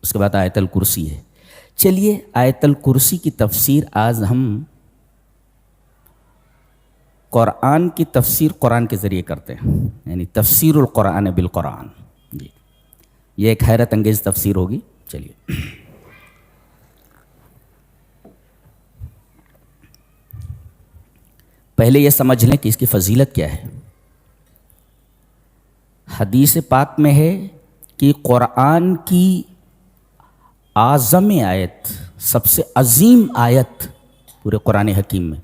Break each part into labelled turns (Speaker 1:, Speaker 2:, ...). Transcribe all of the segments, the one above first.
Speaker 1: اس کے بعد آیت الکرسی ہے۔ چلیے آیت الکرسی کی تفسیر آج ہم قرآن کی تفسیر قرآن کے ذریعے کرتے ہیں، یعنی تفسیر القرآن بالقرآن۔ جی یہ ایک حیرت انگیز تفسیر ہوگی۔ چلیے پہلے یہ سمجھ لیں کہ اس کی فضیلت کیا ہے۔ حدیث پاک میں ہے کہ قرآن کی اعظم آیت، سب سے عظیم آیت پورے قرآن حکیم میں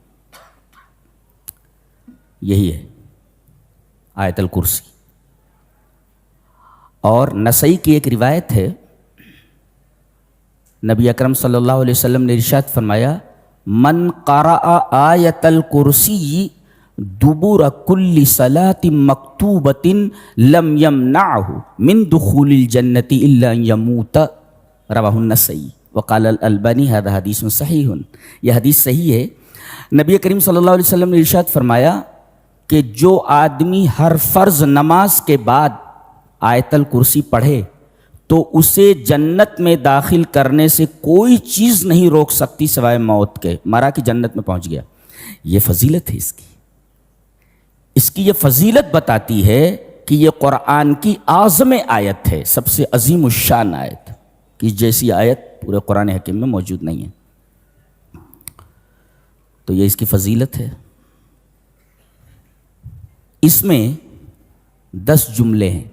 Speaker 1: یہی ہے، آیت الکرسی۔ اور نسائی کی ایک روایت ہے، نبی اکرم صلی اللہ علیہ وسلم نے ارشاد فرمایا، من قرأ آیت الکرسی دبر کل صلاۃ مکتوبۃ لم یمنعہ من دخول الجنۃ الا ان یموت، رواہ النسائی وقال الالبانی ھذا حدیث صحیح۔ یہ حدیث صحیح ہے۔ نبی کریم صلی اللہ علیہ وسلم نے ارشاد فرمایا کہ جو آدمی ہر فرض نماز کے بعد آیت الکرسی پڑھے تو اسے جنت میں داخل کرنے سے کوئی چیز نہیں روک سکتی سوائے موت کے، مرا کہ جنت میں پہنچ گیا۔ یہ فضیلت ہے اس کی یہ فضیلت بتاتی ہے کہ یہ قرآن کی اعظم آیت ہے، سب سے عظیم الشان آیت، کہ جیسی آیت پورے قرآن حکیم میں موجود نہیں ہے۔ تو یہ اس کی فضیلت ہے۔ اس میں 10 جملے ہیں،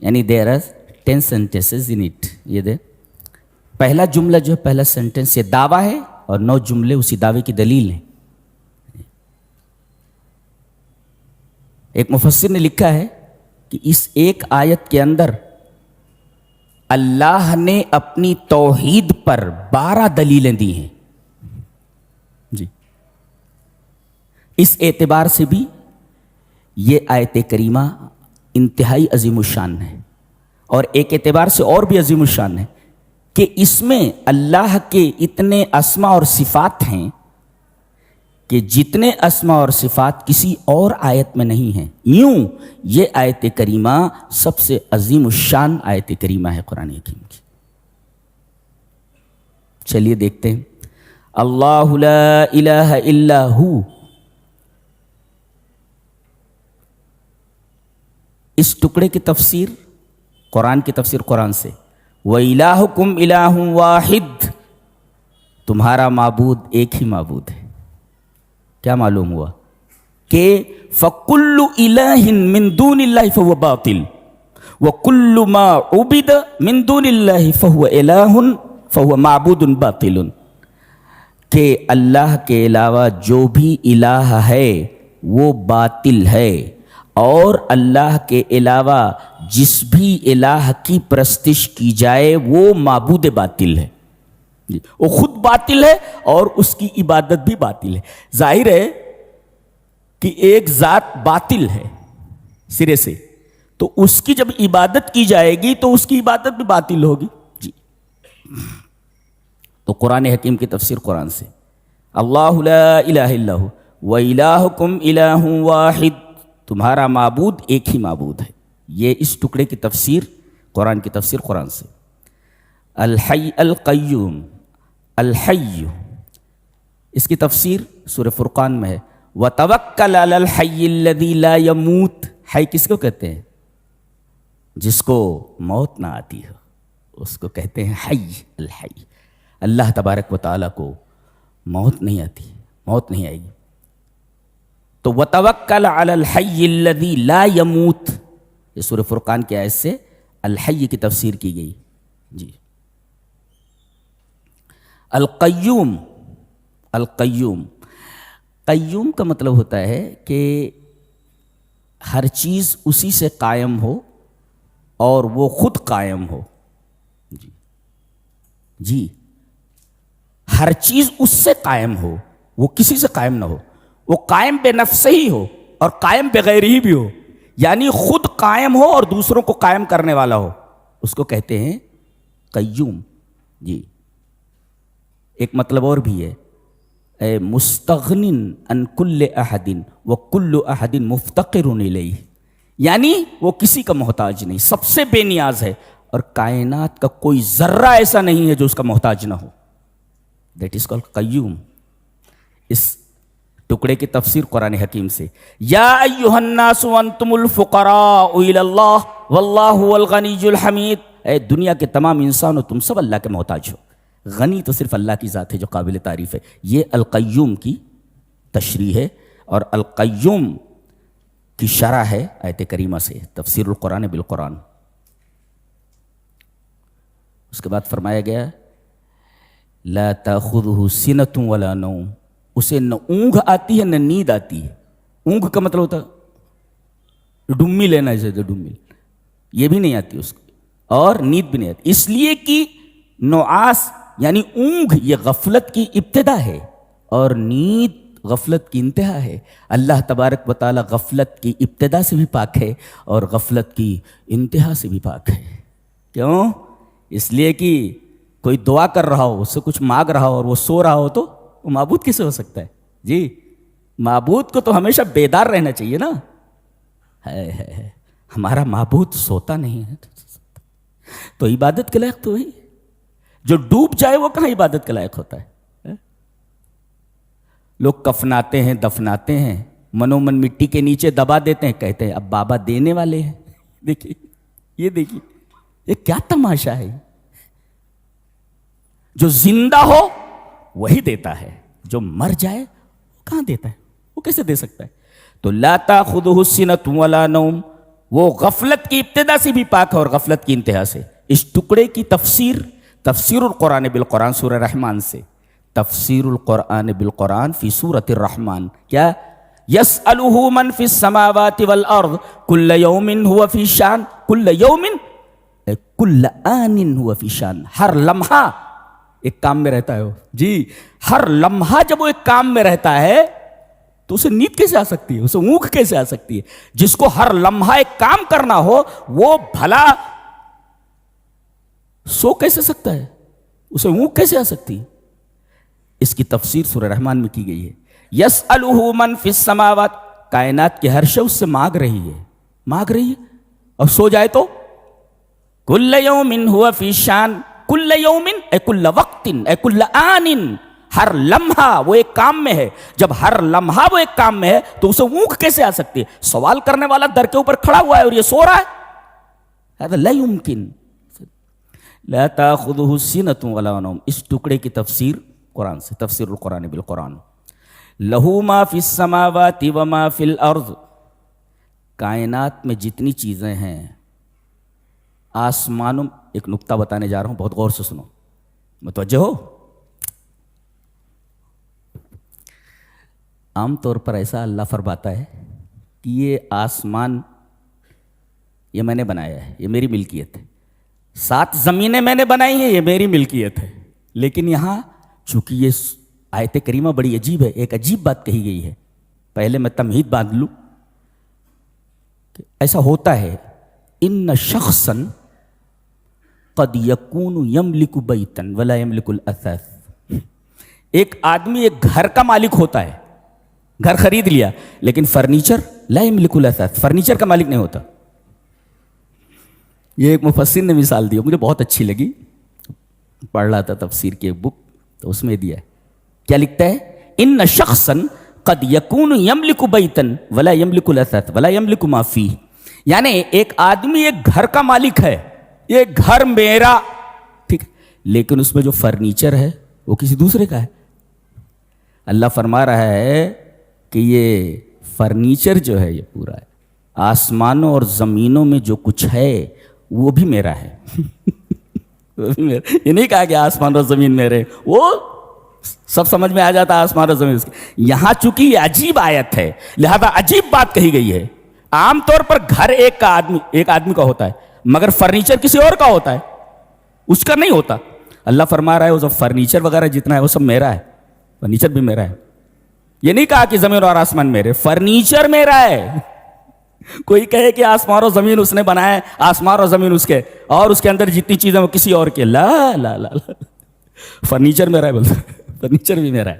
Speaker 1: یعنی there are 10 sentences in it۔ یہ دے پہلا جملہ جو ہے، پہلا سینٹنس یہ دعویٰ ہے، اور 9 جملے اسی دعوے کی دلیل ہیں۔ ایک مفسر نے لکھا ہے کہ اس ایک آیت کے اندر اللہ نے اپنی توحید پر 12 دلیلیں دی ہیں۔ جی اس اعتبار سے بھی یہ آیت کریمہ انتہائی عظیم الشان ہے، اور ایک اعتبار سے اور بھی عظیم الشان ہے کہ اس میں اللہ کے اتنے اسماء اور صفات ہیں کہ جتنے اسماء اور صفات کسی اور آیت میں نہیں ہیں۔ یوں یہ آیت کریمہ سب سے عظیم الشان آیت کریمہ ہے قرآن حکیم کی۔ چلیے دیکھتے ہیں۔ اللہ لا الہ الا ہو، اس ٹکڑے کی تفسیر قرآن کی تفسیر قرآن سے، وَإِلَٰهُكُمْ إِلَٰهٌ وَاحِدٌ، تمہارا معبود ایک ہی معبود ہے۔ کیا معلوم ہوا کہ فَكُلُّ إِلَٰهٍ مِّن دُونِ اللَّهِ فَهُوَ بَاطِلٌ وَكُلُّ مَا عُبِدَ مِن دُونِ اللَّهِ فَهُوَ إِلَٰهٌ فَهُوَ مَعْبُودٌ بَاطِلٌ، کہ اللہ کے علاوہ جو بھی الہ ہے وہ باطل ہے، اور اللہ کے علاوہ جس بھی الہ کی پرستش کی جائے وہ معبود باطل ہے۔ وہ خود باطل ہے اور اس کی عبادت بھی باطل ہے۔ ظاہر ہے کہ ایک ذات باطل ہے سرے سے، تو اس کی جب عبادت کی جائے گی تو اس کی عبادت بھی باطل ہوگی۔ جی تو قرآن حکیم کی تفسیر قرآن سے، اللہ لا الہ الا ہو وَإِلَٰهُكُمْ إِلَٰهٌ وَاحِدٌ، تمہارا معبود ایک ہی معبود ہے۔ یہ اس ٹکڑے کی تفسیر قرآن کی تفسیر قرآن سے۔ الحی القیوم، الحی اس کی تفسیر سورہ فرقان میں ہے، وَتَوَكَّلْ عَلَى الْحَيِّ الَّذِي لَا يَمُوتُ، حی کس کو کہتے ہیں؟ جس کو موت نہ آتی ہو اس کو کہتے ہیں حی، الحی۔ اللہ تبارک و تعالیٰ کو موت نہیں آتی، موت نہیں آئے گی۔ تو وَتَوَكَّلْ عَلَى الْحَيِّ الَّذِي لَا يَمُوتُ، یہ سورہ فرقان کی آیت سے الحی کی تفسیر کی گئی۔ جی القیوم، القیوم، قیوم کا مطلب ہوتا ہے کہ ہر چیز اسی سے قائم ہو اور وہ خود قائم ہو۔ جی جی ہر چیز اس سے قائم ہو، وہ کسی سے قائم نہ ہو، وہ قائم بے نفس ہی ہو اور قائم بغیر ہی بھی ہو، یعنی خود قائم ہو اور دوسروں کو قائم کرنے والا ہو، اس کو کہتے ہیں قیوم۔ جی ایک مطلب اور بھی ہے، اے مستغنن عن کل احد وکل احد مفتقر الیہ، یعنی وہ کسی کا محتاج نہیں، سب سے بے نیاز ہے اور کائنات کا کوئی ذرہ ایسا نہیں ہے جو اس کا محتاج نہ ہو. دیٹ از کالڈ قیوم. اس ٹکڑے کی تفسیر قرآن حکیم سے, یا ایھا الناس انتم الفقراء الی اللہ واللہ هو الغنی الحمید. اے دنیا کے تمام انسانوں تم سب اللہ کے محتاج ہو. غنی تو صرف اللہ کی ذات ہے جو قابل تعریف ہے. یہ القیوم کی تشریح ہے, اور القیوم کی شرح ہے آیت کریمہ سے, تفسیر القرآن بالقرآن. اس کے بعد فرمایا گیا لا تاخذہ سنۃ ولا نوم, اسے نہ اونگھ آتی ہے نہ نیند آتی ہے. اونگھ کا مطلب ہوتا ہے ڈمی لینا, اسے ڈمی, یہ بھی نہیں آتی اس کو, اور نیند بھی نہیں آتی. اس لیے کہ نعاس یعنی اونگھ یہ غفلت کی ابتدا ہے, اور نیند غفلت کی انتہا ہے. اللہ تبارک و تعالی غفلت کی ابتدا سے بھی پاک ہے اور غفلت کی انتہا سے بھی پاک ہے. کیوں؟ اس لیے کہ کوئی دعا کر رہا ہو, اس سے کچھ مانگ رہا ہو اور وہ سو رہا ہو تو وہ معبود کیسے ہو سکتا ہے؟ جی معبود کو تو ہمیشہ بیدار رہنا چاہیے نا. ہے ہمارا معبود سوتا نہیں ہے تو عبادت کے لائق تو وہی, جو ڈوب جائے وہ کہاں عبادت کے لائق ہوتا ہے. لوگ کفناتے ہیں, دفناتے ہیں, منو من مٹی کے نیچے دبا دیتے ہیں, کہتے ہیں اب بابا دینے والے ہیں. دیکھیے یہ دیکھیے یہ کیا تماشا ہے. جو زندہ ہو وہی دیتا ہے, جو مر جائے وہ کہاں دیتا ہے, وہ کیسے دے سکتا ہے. تو لا تاخذہ سنۃ ولا نوم, وہ غفلت کی ابتدا سے بھی پاک ہے اور غفلت کی انتہا سے. اس ٹکڑے کی تفسیر تفسیر القرآن بالقرآن سورہ رحمان سے, تفسیر القرآن بالقرآن فی سورۃ الرحمن. کیا یسألہ من فی السماوات والارض کل یوم هو فی شان, کل یوم کل آن هو فی شان, ہر لمحہ ایک کام میں رہتا ہے وہ. جی ہر لمحہ جب وہ ایک کام میں رہتا ہے تو اسے نیند کیسے آ سکتی ہے, اسے اونگھ کیسے آ سکتی ہے. جس کو ہر لمحہ ایک کام کرنا ہو وہ بھلا سو کیسے سکتا ہے, اسے اونگھ کیسے آ سکتی ہے. اس کی تفسیر سورہ رحمان میں کی گئی ہے. یسألہ من فی السماوات, کائنات کے ہر شے اس سے مانگ رہی ہے, اور سو جائے تو کل یوم هو فی شان, کل یوم اے کل وقت اے کل آن, ہر لمحہ وہ ایک کام میں ہے. جب ہر لمحہ وہ ایک کام میں ہے تو اسے اونگھ کیسے آ سکتی ہے. سوال کرنے والا در کے اوپر کھڑا ہوا ہے اور یہ سو رہا ہے, هذا لا يمكن. لا تاخذہ سنۃ ولا نوم, اس ٹکڑے کی تفسیر قرآن سے, تفسیر القرآن بالقرآن. لہ ما فی السماوات وما فی الارض, کائنات میں جتنی چیزیں ہیں, آسمانوں, ایک نکتہ بتانے جا رہا ہوں, بہت غور سے سنو, متوجہ ہو. عام طور پر ایسا اللہ فرماتا ہے کہ یہ آسمان یہ میں نے بنایا ہے, یہ میری ملکیت ہے. 7 زمینیں میں نے بنائی ہیں, یہ میری ملکیت ہے. لیکن یہاں چونکہ یہ آیت کریمہ بڑی عجیب ہے, ایک عجیب بات کہی گئی ہے. پہلے میں تمہید باندھ لوں کہ ایسا ہوتا ہے, ان شخصا قد یکون یملک بیتا ولا یملک الاثاث. ایک آدمی ایک گھر کا مالک ہوتا ہے, گھر خرید لیا, لیکن فرنیچر لا یملک الاثاث, فرنیچر کا مالک نہیں ہوتا. یہ ایک مفسر نے مثال دی, مجھے بہت اچھی لگی. پڑھ رہا تھا تفسیر کی ایک بک, تو اس میں دیا ہے, کیا لکھتا ہے, ان شخصا قد یکون یملک بیتا ولا یملک الاثاث ولا یملک ما فیہ. یعنی ایک آدمی ایک گھر کا مالک ہے, یہ گھر میرا, ٹھیک, لیکن اس میں جو فرنیچر ہے وہ کسی دوسرے کا ہے. اللہ فرما رہا ہے کہ یہ فرنیچر جو ہے یہ پورا ہے, آسمانوں اور زمینوں میں جو کچھ ہے وہ بھی میرا ہے. یہ نہیں کہا کہ آسمان اور زمین میرے, وہ سب سمجھ میں آ جاتا ہے آسمان اور زمین. یہاں چونکہ یہ عجیب آیت ہے لہذا عجیب بات کہی گئی ہے. عام طور پر گھر ایک آدمی کا ہوتا ہے, مگر فرنیچر کسی اور کا ہوتا ہے, اس کا نہیں ہوتا. اللہ فرما رہا ہے وہ سب فرنیچر وغیرہ جتنا ہے وہ سب میرا ہے, فرنیچر بھی میرا ہے. یہ نہیں کہا کہ زمین اور آسمان میرے, فرنیچر میرا ہے. کوئی کہے کہ آسمان اور زمین اس نے بنایا, آسمان اور زمین اس کے, اور اس کے اندر جتنی چیزیں وہ کسی اور کے, لا لا لا لا, فرنیچر میرا ہے بولتا, فرنیچر بھی میرا ہے.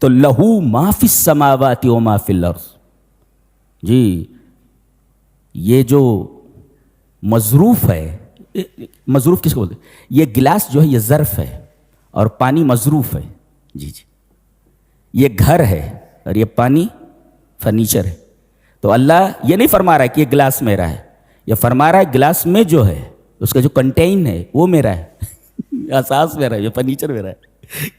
Speaker 1: تو لہو ما فی السماوات و ما فی الارض. جی یہ جو مظروف ہے مظروف کس کو بولتے ہیں؟ یہ گلاس جو ہے یہ ظرف ہے اور پانی مظروف ہے. جی جی. یہ گھر ہے اور یہ پانی فرنیچر ہے. تو اللہ یہ نہیں فرما رہا ہے کہ یہ گلاس میرا ہے، یہ فرما رہا ہے گلاس میں جو ہے اس کا جو کنٹین ہے وہ میرا ہے. اساس میرا ہے، یہ فرنیچر میرا ہے.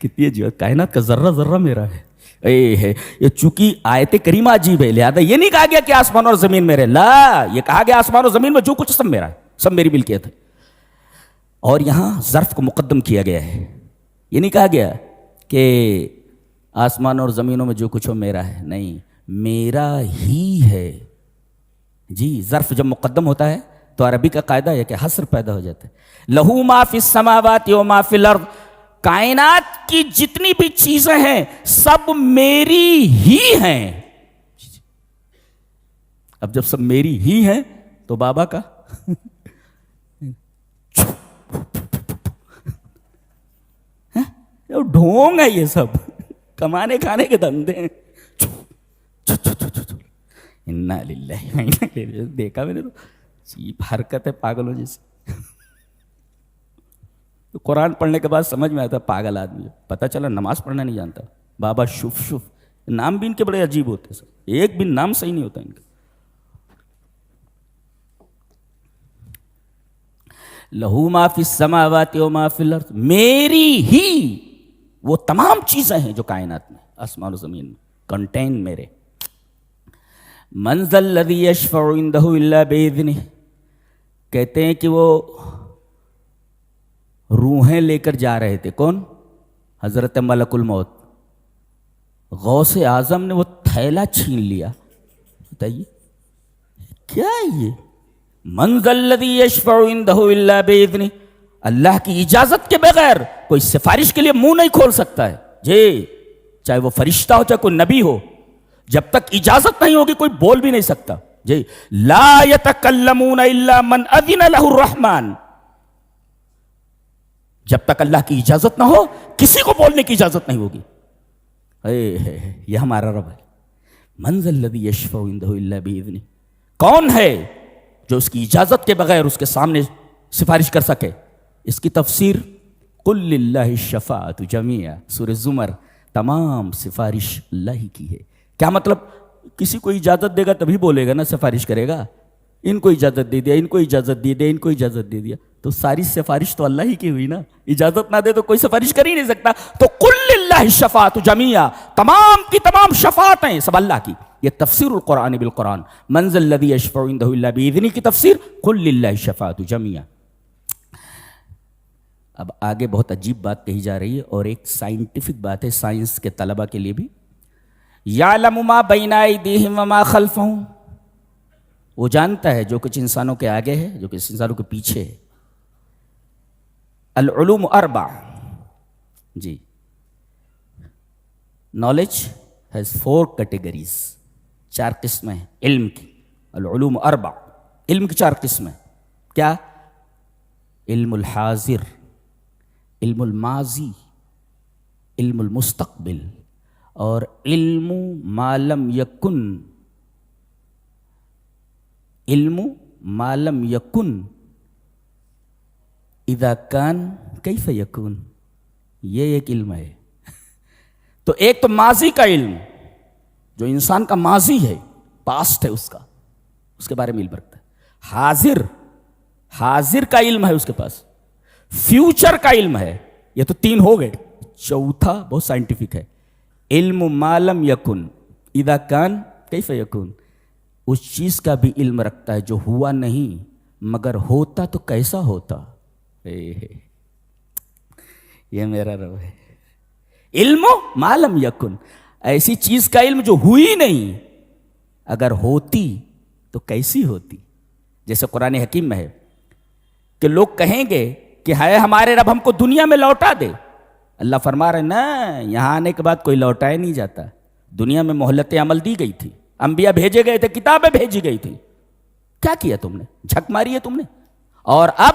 Speaker 1: کتنی جو کائنات کا ذرہ ذرہ میرا ہے. یہ چونکہ آیت کریمہ عجیب ہے، لہذا یہ نہیں کہا گیا کہ آسمان اور زمین میرے، لا، یہ کہا گیا آسمان اور زمین میں جو کچھ سب میرا ہے، سب میری ملکیت ہے. اور یہاں ظرف کو مقدم کیا گیا ہے. یہ نہیں کہا گیا کہ آسمان اور زمینوں میں جو کچھ ہو میرا ہے، نہیں، میرا ہی ہے. جی، ظرف جب مقدم ہوتا ہے تو عربی کا قاعدہ ہے کہ حصر پیدا ہو جاتا ہے. لہو ما فی السماوات و ما فی الارض، کائنات کی جتنی بھی چیزیں ہیں سب میری ہی ہیں. اب جب سب میری ہی ہیں تو بابا کا ڈھونگ ہے، یہ سب کمانے کھانے کے دھندے ہیں. انا للہ، دیکھا میں نے تو چیپ حرکت ہے پاگلوں جیسی. تو قرآن پڑھنے کے بعد سمجھ میں آتا پاگل آدمی ہے. پتہ چلا نماز پڑھنا نہیں جانتا. بابا شف شف، نام بھی ان کے بڑے عجیب ہوتے ہیں، ایک بھی نام صحیح نہیں ہوتا ان کا. لہو ما فی السماوات و ما فی الارض، میری ہی وہ تمام چیزیں ہیں جو کائنات میں، آسمان و زمین میں، کنٹین میرے. من ذا الذی یشفع عندہ الا باذنہ، کہتے ہیں کہ وہ روحیں لے کر جا رہے تھے. کون؟ حضرت ملک الموت. غوث اعظم نے وہ تھیلا چھین لیا. بتائیے کیا یہ من ذا الذی یشفع عندہ الا باذنہ، اللہ کی اجازت کے بغیر کوئی سفارش کے لیے منہ نہیں کھول سکتا ہے. جی، چاہے وہ فرشتہ ہو چاہے کوئی نبی ہو، جب تک اجازت نہیں ہوگی کوئی بول بھی نہیں سکتا. جی، لا یتکلمون الا من اذن لہ الرحمن، جب تک اللہ کی اجازت نہ ہو کسی کو بولنے کی اجازت نہیں ہوگی. یہ ہمارا رب ہے. من ذا الذی یشفع عندہ الا باذنہ، کون ہے جو اس کی اجازت کے بغیر اس کے سامنے سفارش کر سکے؟ اس کی تفسیر قل للہ الشفاعۃ جمیعا، سورہ زمر. تمام سفارش اللہ ہی کی ہے. کیا مطلب؟ کسی کو اجازت دے گا تبھی بولے گا نا، سفارش کرے گا. ان کو اجازت دے دیا، ان کو اجازت دے دیا، ان کو اجازت دے دیا، تو ساری سفارش تو اللہ ہی کی ہوئی نا. اجازت نہ دے تو کوئی سفارش کر ہی نہیں سکتا. تو قل للہ الشفاعۃ جمیعا، تمام کی تمام شفاعتیں سب اللہ کی. یہ تفسیر القرآن بالقرآن. من ذا الذی یشفع عندہ الا باذنہ کی تفسیر قل للہ الشفاعۃ جمیعا. اب آگے بہت عجیب بات کہی جا رہی ہے اور ایک سائنٹیفک بات ہے سائنس کے طلبہ کے لیے بھی. یعلم ما بین ایدیہم وما خلفہم، وہ جانتا ہے جو کچھ انسانوں کے آگے ہے، جو کچھ انسانوں کے پیچھے ہے. العلوم اربع، جی، نالج ہیز 4 کیٹیگریز، 4 قسمیں ہیں علم کی. العلوم اربع، علم کی 4 قسمیں. کیا؟ علم الحاضر، علم الماضی، علم المستقبل، اور علم ما لم یکن. علم ما لم یکن اذا کان کیف یکون، یہ ایک علم ہے. تو ایک تو ماضی کا علم، جو انسان کا ماضی ہے، پاسٹ ہے اس کے بارے میں علم رکھتا ہے. حاضر کا علم ہے اس کے پاس. فیوچر کا علم ہے. یہ تو 3 ہو گئے. چوتھا بہت سائنٹیفک ہے، علم ما لم یکن اذا کان کیف یکون. اس چیز کا بھی علم رکھتا ہے جو ہوا نہیں مگر ہوتا تو کیسا ہوتا. یہ میرا رب ہے. علم ما لم یکن، ایسی چیز کا علم جو ہوئی نہیں، اگر ہوتی تو کیسی ہوتی. جیسے قرآن حکیم میں ہے کہ لوگ کہیں گے کہ ہائے ہمارے رب ہم کو دنیا میں لوٹا دے. اللہ فرما رہے نا، یہاں آنے کے بعد کوئی لوٹایا نہیں جاتا. دنیا میں مہلت عمل دی گئی تھی، انبیاء بھیجے گئے تھے، کتابیں بھیجی گئی تھی. کیا کیا تم نے؟ جھک ماری ہے تم نے، اور اب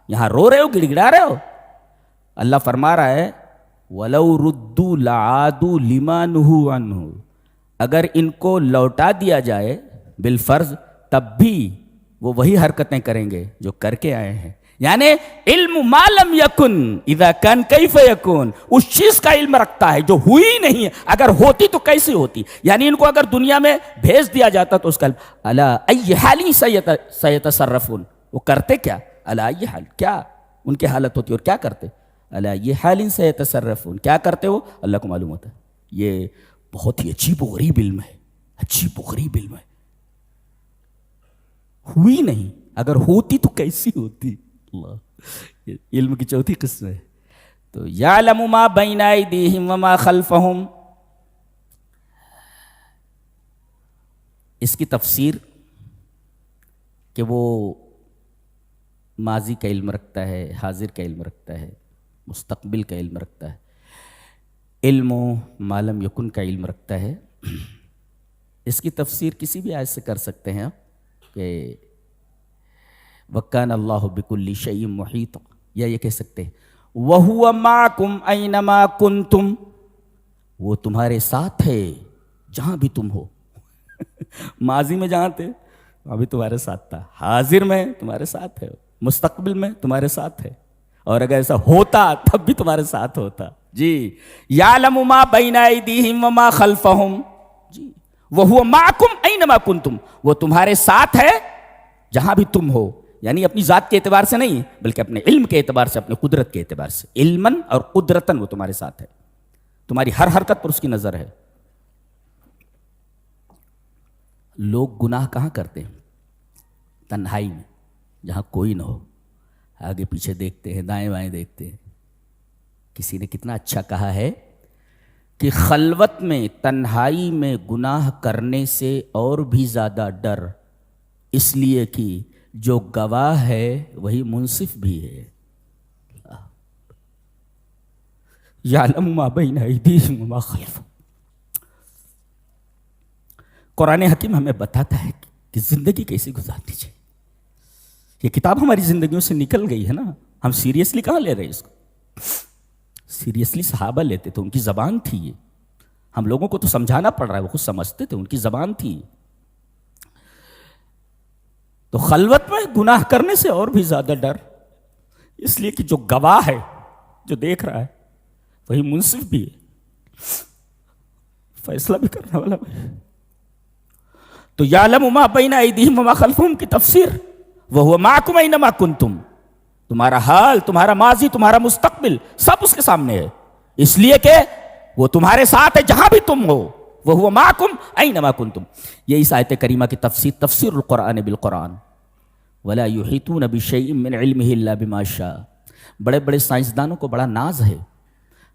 Speaker 1: یہاں رو رہے ہو، گڑ گڑا رہے ہو. اللہ فرما رہا ہے وَلَوْ رُدُّوا لَعَادُوا لِمَا نُهُوا عَنْهُ، اگر ان کو لوٹا دیا جائے بالفرض تب بھی وہ وہی حرکتیں کریں گے جو کر کے آئے ہیں. یعنی علم ما لم یکن اذا کان کیف یکون، اس چیز کا علم رکھتا ہے جو ہوئی نہیں ہے، اگر ہوتی تو کیسے ہوتی. یعنی ان کو اگر دنیا میں بھیج دیا جاتا تو اس کا الا ای حال سیتصرفون، وہ کرتے کیا، الا ای حال، کیا ان کی حالت ہوتی اور کیا کرتے، الا ای حال سیتصرفون، کیا کرتے وہ اللہ کو معلوم ہوتا ہے. یہ بہت ہی عجیب و غریب علم ہے، عجیب و غریب علم ہے. ہوئی نہیں، اگر ہوتی تو کیسی ہوتی. اللہ، علم کی چوتھی قسم ہے. تو یعلم ما بین ایدیہم وما خلفہم، اس کی تفسیر کہ وہ ماضی کا علم رکھتا ہے، حاضر کا علم رکھتا ہے، مستقبل کا علم رکھتا ہے، علم و ما لم یکن کا علم رکھتا ہے. اس کی تفسیر کسی بھی آیت سے کر سکتے ہیں آپ کہ وَكَانَ اللَّهُ بِكُلِّ شَيْءٍ مُحِيطًا، یا یہ کہہ سکتے ہیں وَهُوَ مَعَكُمْ أَيْنَمَا كُنْتُمْ، وہ تمہارے ساتھ ہے جہاں بھی تم ہو. ماضی میں جہاں تھے ابھی تمہارے ساتھ تھا، حاضر میں تمہارے ساتھ ہے، مستقبل میں تمہارے ساتھ ہے، اور اگر ایسا ہوتا تب بھی تمہارے ساتھ ہوتا. جی یعلم ما بین ایدیہم وما خلفہم، جی وَهُوَ مَعَكُمْ أَيْنَمَا كُنْتُمْ، وہ تمہارے ساتھ ہے جہاں بھی تم ہو. یعنی اپنی ذات کے اعتبار سے نہیں بلکہ اپنے علم کے اعتبار سے، اپنے قدرت کے اعتبار سے، علماً اور قدرتاً وہ تمہارے ساتھ ہے، تمہاری ہر حرکت پر اس کی نظر ہے. لوگ گناہ کہاں کرتے ہیں؟ تنہائی میں، جہاں کوئی نہ ہو، آگے پیچھے دیکھتے ہیں، دائیں بائیں دیکھتے ہیں. کسی نے کتنا اچھا کہا ہے کہ خلوت میں، تنہائی میں گناہ کرنے سے اور بھی زیادہ ڈر، اس لیے کہ جو گواہ ہے وہی منصف بھی ہے. یعلم ما بین ایدیہم وما خلفہم. قرآن حکیم ہمیں بتاتا ہے کہ زندگی کیسے گزارنی چاہیے. یہ کتاب ہماری زندگیوں سے نکل گئی ہے نا، ہم سیریسلی کہاں لے رہے ہیں اس کو؟ سیریسلی صحابہ لیتے تھے، ان کی زبان تھی یہ. ہم لوگوں کو تو سمجھانا پڑ رہا ہے، وہ خود سمجھتے تھے، ان کی زبان تھی. تو خلوت میں گناہ کرنے سے اور بھی زیادہ ڈر، اس لیے کہ جو گواہ ہے، جو دیکھ رہا ہے وہی منصف بھی ہے، فیصلہ بھی کرنے والا بھی. تو یعلم ما بین ایدیہم وما خلفہم کی تفسیر وَهُوَ مَعَكُمْ أَيْنَمَا كُنْتُمْ، تمہارا حال، تمہارا ماضی، تمہارا مستقبل سب اس کے سامنے ہے، اس لیے کہ وہ تمہارے ساتھ ہے جہاں بھی تم ہو. وَهُوَ مَعَكُمْ أَيْنَمَا كُنْتُمْ. یہ اس آیت کریمہ کی تفسیر القرآن بالقرآن. وَلَا يُحِيطُونَ بِشَيْءٍ مِّنْ عِلْمِهِ إِلَّا بِمَا شَاءَ. بڑے بڑے سائنسدانوں کو بڑا ناز ہے،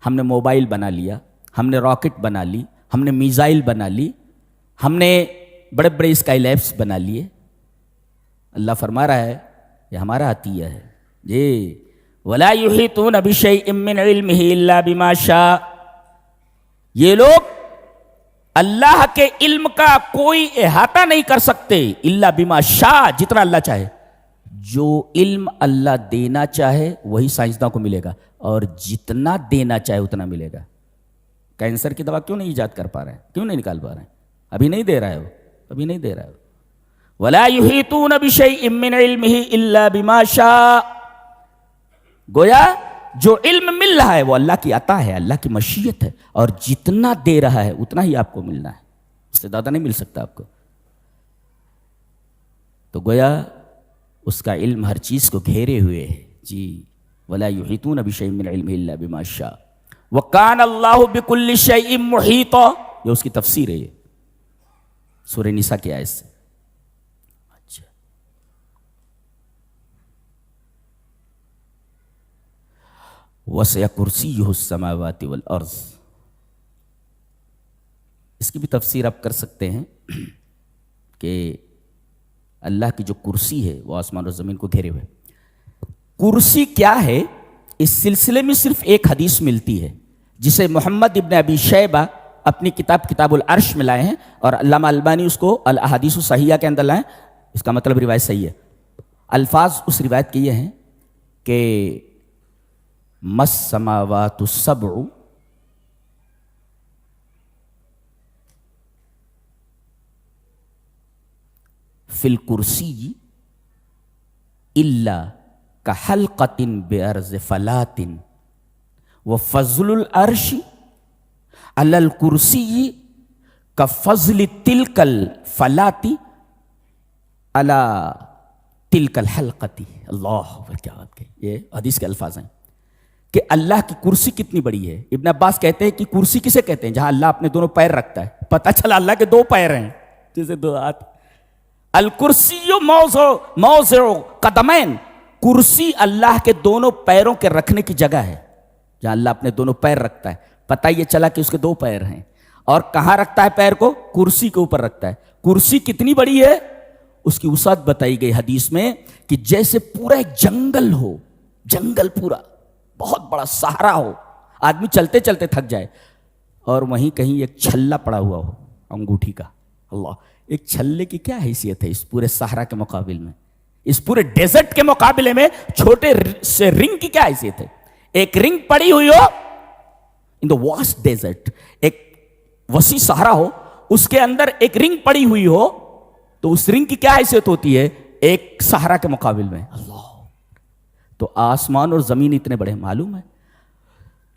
Speaker 1: ہم نے موبائل بنا لیا، ہم نے راکٹ بنا لی، ہم نے میزائل بنا لی، ہم نے بڑے بڑے اسکائی لیبس بنا لیے. اللہ فرما رہا ہے یہ ہمارا عطیہ ہے. جی وَلَا يُحِيطُونَ بِشَيْءٍ مِّنْ عِلْمِهِ إِلَّا بِمَا شَاءَ. یہ لوگ اللہ کے علم کا کوئی احاطہ نہیں کر سکتے الا بما شاء، جتنا اللہ چاہے. جو علم اللہ دینا چاہے وہی سائنسداں کو ملے گا، اور جتنا دینا چاہے اتنا ملے گا. کینسر کی دوا کیوں نہیں ایجاد کر پا رہے ہیں؟ کیوں نہیں نکال پا رہے ہیں؟ ابھی نہیں دے رہا ہے وہ، ابھی نہیں دے رہا ہے. وَلَا يُحِيطُونَ بِشَيْءٍ مِّنْ عِلْمِهِ إِلَّا بِمَا شَاءَ. گویا جو علم مل رہا ہے وہ اللہ کی عطا ہے، اللہ کی مشیت ہے، اور جتنا دے رہا ہے اتنا ہی آپ کو ملنا ہے، اس سے زیادہ نہیں مل سکتا آپ کو. تو گویا اس کا علم ہر چیز کو گھیرے ہوئے ہے. جی وَلَا يُحِيطُونَ بِشَيْءٍ مِّنْ عِلْمِهِ إِلَّا بِمَا شَاءَ وَكَانَ اللَّهُ بِكُلِّ شَيْءٍ مُحِيطًا. یہ اس کی تفسیر ہے، یہ سورہ نساء کی آیت سے. اچھا وَسِعَ كُرْسِيُّهُ السَّمَاوَاتِ وَالْأَرْضِ. اس کی بھی تفسیر آپ کر سکتے ہیں کہ اللہ کی جو کرسی ہے وہ آسمان اور زمین کو گھیرے ہوئے. کرسی کیا ہے، اس سلسلے میں صرف ایک حدیث ملتی ہے جسے محمد ابن ابی شیبہ اپنی کتاب العرش میں لائے ہیں، اور علامہ البانی اس کو الاحادیث الصحیحہ کے اندر لائے. اس کا مطلب روایت صحیح ہے. الفاظ اس روایت کے یہ ہیں کہ مَا السَّمَاوَاتُ السَّبْعُ فِي الْكُرْسِيِّ الا کحلقۃ بعرض فلاۃ وفضل العرش علی الکرسی کفضل تلک الفلاۃ علی تلک الحلقۃ. اللہ اکبر، کیا بات کہی. یہ حدیث کے الفاظ ہیں کہ اللہ کی کرسی کتنی بڑی ہے. ابن عباس کہتے ہیں کہ کرسی کسے کہتے ہیں؟ جہاں اللہ اپنے دونوں پیر رکھتا ہے. پتہ چلا اللہ کے دو پیر ہیں، جیسے دو ہاتھ. الکرسی موضع قدمین، کرسی اللہ کے دونوں پیروں کے رکھنے کی جگہ ہے، جہاں اللہ اپنے دونوں پیر رکھتا ہے. پتہ یہ چلا کہ اس کے دو پیر ہیں. اور کہاں رکھتا ہے پیر کو؟ کرسی کے اوپر رکھتا ہے. کرسی کتنی بڑی ہے؟ اس کی وسعت بتائی گئی حدیث میں کہ جیسے پورا ایک جنگل ہو، جنگل پورا بہت بڑا صحرا ہو، آدمی چلتے چلتے تھک جائے، اور وہیں کہیں ایک چھلا پڑا ہوا ہو انگوٹھی کا. اللہ، ایک چھلے کی کیا حیثیت ہے اس پورے صحرا کے مقابل میں، اس پورے ڈیزرٹ کے مقابلے میں چھوٹے سے رنگ کی کیا حیثیت ہے. ایک رنگ پڑی ہوئی ہو ان دا واسٹ ڈیزرٹ، ایک وسیع صحرا ہو، اس کے اندر ایک رنگ پڑی ہوئی ہو، تو اس رنگ کی کیا حیثیت ہوتی ہے ایک صحرا کے مقابل میں. اللہ، تو آسمان اور زمین اتنے بڑے. معلوم ہے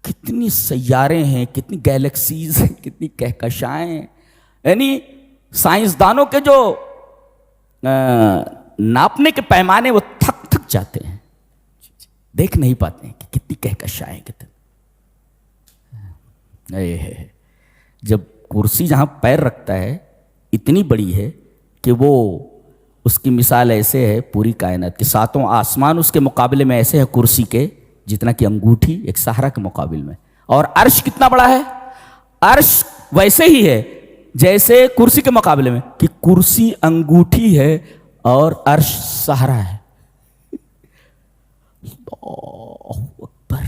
Speaker 1: کتنی سیارے ہیں، کتنی گیلیکسیز ہیں، کتنی کہکشائیں ہیں. یعنی سائنسدانوں کے جو ناپنے کے پیمانے وہ تھک جاتے ہیں، دیکھ نہیں پاتے ہیں کہ کتنی کہکشائیں. جب کرسی جہاں پیر رکھتا ہے اتنی بڑی ہے کہ وہ اس کی مثال ایسے ہے پوری کائنات کے ساتوں آسمان اس کے مقابلے میں ایسے ہے کرسی کے جتنا کہ انگوٹھی ایک صحرا کے مقابل میں. اور عرش کتنا بڑا ہے؟ عرش ویسے ہی ہے جیسے کرسی کے مقابلے میں، کہ کرسی انگوٹھی ہے اور عرش صحرا ہے. اللہ اکبر،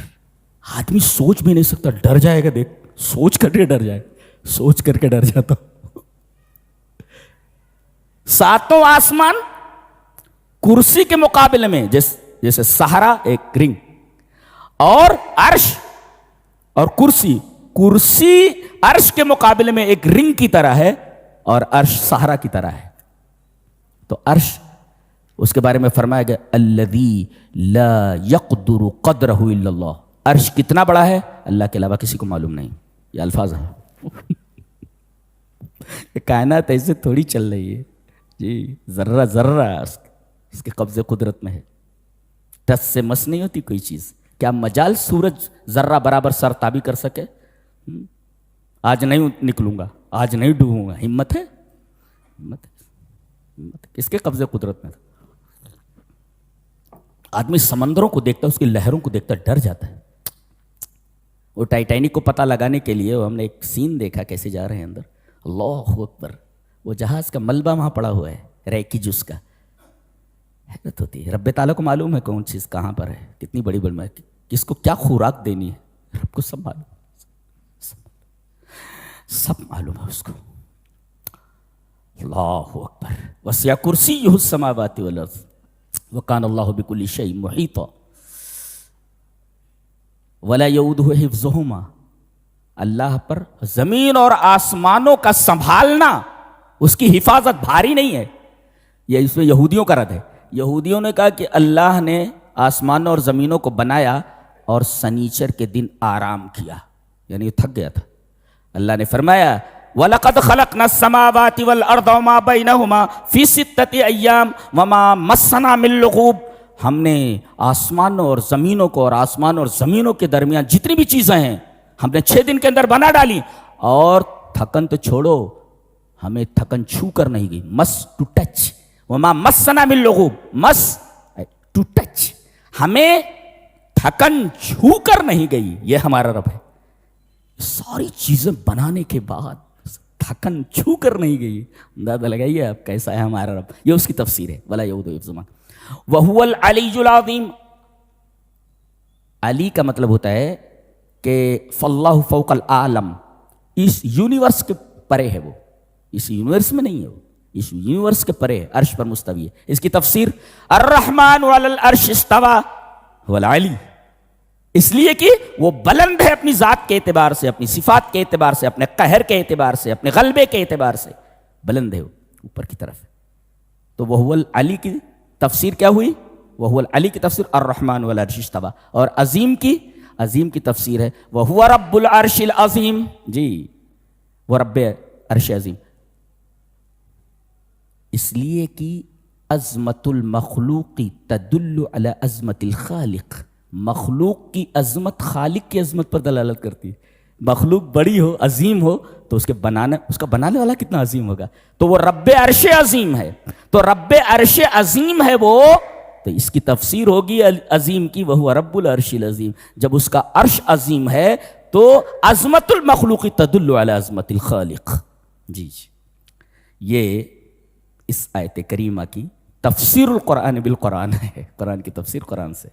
Speaker 1: آدمی سوچ بھی نہیں سکتا، ڈر جائے گا. دیکھ، سوچ کر کے ڈر جائے، سوچ کر کے ڈر جاتا. ساتوں آسمان کرسی کے مقابلے میں جیسے صحرا ایک رنگ، اور عرش اور کرسی عرش کے مقابلے میں ایک رنگ کی طرح ہے اور عرش صحرا کی طرح ہے. تو عرش، اس کے بارے میں فرمایا گیا الذی لا یقدر قدرہ الا اللہ. عرش کتنا بڑا ہے اللہ کے علاوہ کسی کو معلوم نہیں. یہ الفاظ ہیں. کائنات ایسے تھوڑی چل رہی ہے جی، ذرہ ذرہ اس کے قبضے قدرت میں ہے. ٹس سے مس نہیں ہوتی کوئی چیز. کیا مجال سورج ذرہ برابر سر تابی کر سکے؟ آج نہیں نکلوں گا، آج نہیں ڈوبوں گا. ہمت ہے؟ ہمت کس کے قبضے قدرت میں؟ آدمی سمندروں کو دیکھتا ہے، اس کی لہروں کو دیکھتا ڈر جاتا ہے. وہ ٹائٹینک کو پتہ لگانے کے لیے ہم نے ایک سین دیکھا کیسے جا رہے ہیں اندر. اللہ اکبر، وہ جہاز کا ملبہ وہاں پڑا ہوا ہے ریکی جس کا. حیرت ہوتی ہے. رب تعالیٰ کو معلوم ہے کون چیز کہاں پر ہے، کتنی بڑی بڑی، کس کو کیا خوراک دینی ہے، رب کو سب معلوم، سب معلوم ہے اس کو. اللہ اکبر. وسع کرسیہ السماوات والارض وکان اللہ بکل شیء محیطا ولا یؤودہ حفظہما. اللہ پر زمین اور آسمانوں کا سنبھالنا، اس کی حفاظت بھاری نہیں ہے. یہ اس میں یہودیوں کا رد ہے. یہودیوں نے کہا کہ اللہ نے آسمانوں اور زمینوں کو بنایا اور سنیچر کے دن آرام کیا، یعنی یہ تھک گیا تھا. اللہ نے فرمایا وَلَقَدْ خَلَقْنَا السَّمَاوَاتِ وَالْأَرْضَ وَمَا بَيْنَهُمَا فِي سِتَّةِ أَيَّامٍ وَمَا مَسَّنَا مِن لُغُوبٍ. ہم نے آسمانوں اور زمینوں کو اور آسمانوں اور زمینوں کے درمیان جتنی بھی چیزیں ہیں ہم نے 6 دن کے اندر بنا ڈالی، اور تھکن تو چھوڑو، ہمیں تھکن چھو کر نہیں گئی. مس ٹو ٹچ، وما مسنا من لغوب، مس ٹو ٹچ، ہمیں تھکن چھو کر نہیں گئی. یہ ہمارا رب ہے. ساری چیزیں بنانے کے بعد تھکن چھو کر نہیں گئی. اندازہ لگائیے آپ کیسا ہے ہمارا رب. یہ اس کی تفسیر ہے. ولا یؤودہ حفظہما وہو العلی العظیم. علی کا مطلب ہوتا ہے کہ فاللہ فوق العالم، اس یونیورس کے پرے ہے. وہ اس یونیورس میں نہیں ہے، وہ اس یونیورس کے پرے ہے، عرش پر مستوی ہے. اس کی تفسیر الرحمن علی العرش استوى هو العلی، اس لیے کہ وہ بلند ہے اپنی ذات کے اعتبار سے، اپنی صفات کے اعتبار سے، اپنے قہر کے اعتبار سے، اپنے غلبے کے اعتبار سے بلند ہے، وہ اوپر کی طرف ہے. تو وہ العلی کی تفسیر کیا ہوئی؟ وہو العلی کی تفسیر الرحمن والعرش استوى، اور عظیم کی تفسیر ہے وہو رب العرش العظیم، جی وہ رب عرش عظیم، اس لیے کہ عظمت المخلوق تدل علی عظمت الخالق، مخلوق کی عظمت خالق کی عظمت پر دلالت کرتی ہے. مخلوق بڑی ہو، عظیم ہو، تو اس کا بنانے والا کتنا عظیم ہوگا. تو وہ رب عرش عظیم ہے، تو رب عرش عظیم ہے وہ، تو اس کی تفسیر ہوگی عظیم کی وہو رب العرش العظیم. جب اس کا عرش عظیم ہے تو عظمت المخلوق تدل علی عظمت الخالق. جی یہ اس آیت کریمہ کی تفسیر القرآن بالقرآن ہے، قرآن کی تفسیر قرآن سے.